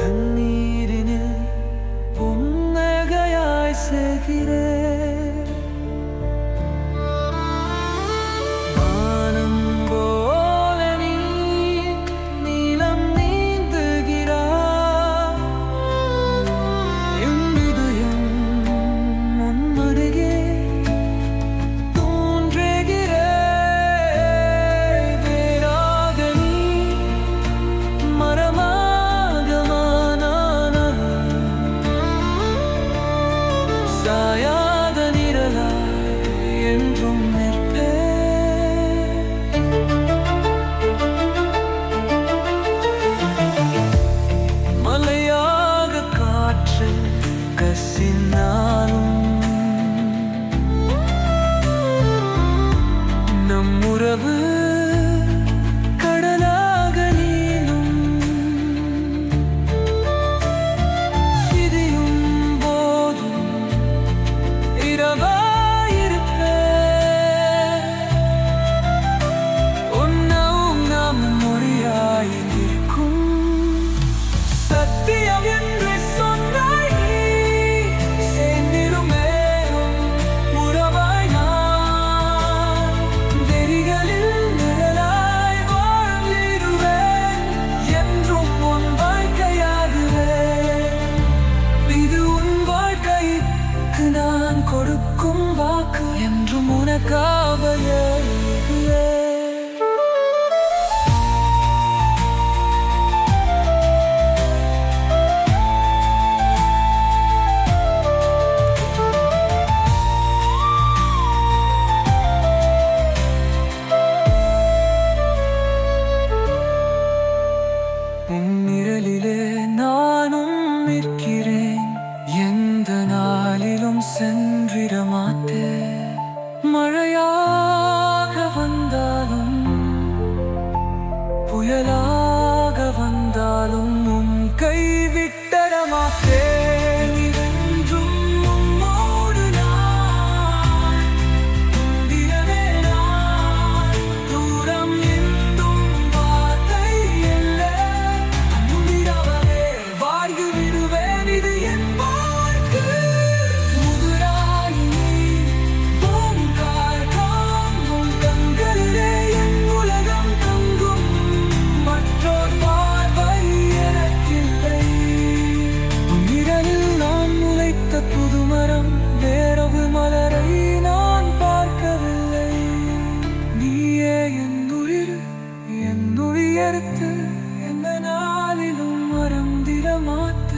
கண்ணீரினில் புன்னகையாய் சேர்கிறேன். வானம் போல நீ நீலம் நீந்துகிறாய். என் இதயம் உன்னருகே தோன்றுகிறேன். வேறாக நீ மரமாக மானானவன். சாயாத நிழலாய் என்றும் நிற்பேன். மலையாக காற்று கசினாலும் நம் உறவு கடலாக நீளும். சிரியும் போதும் இரவாயிருப்பேன். உன்னவும் நாம் மொழியாயிருக்கும். சத்தியம் என்று சொன்னாய் நீ. சேர்ந்திருமே உறவாய் நான். வெறிகளில் நிழலாய் வாழ்ந்திடுவேன். என்றும் உன் வாழ்க்கையாகுவேன். இது உன் வாழ்க்கைக்கு நான் கொடுக்கும் வாக்கு. என்றும் உனக்காகவே உன் நிழலிலே நானும் நிற்கிறேன். எந்த நாளிலும் சென்றிட மாட்டேன். மழையாக வந்தாலும் புயலாக வந்தாலும் உன் கைவிட்டட மாட்டேன். இதென்றும் உம்மோடு நான். உன்னிடமே நான். தூரம் என்றும் வார்த்தை இல்லை. உன்னிடமே வாழ்ந்து விடுவேன். இது என் வாழ்க்கை. முதுராய் நீ பூங்காய் காணும். கண்களிலே என் உலகம் தங்கும். மற்றோர் பார்வை எனக்கில்லை. உன்னிடலில் நான் முளைத்த புதுமரம். வேறொரு மலரை நான் பார்க்கவில்லை. நீயே என் உயிர், என் உயிரெடுத்து எந்த நாளிலும் மறந்திட மாட்டேன்.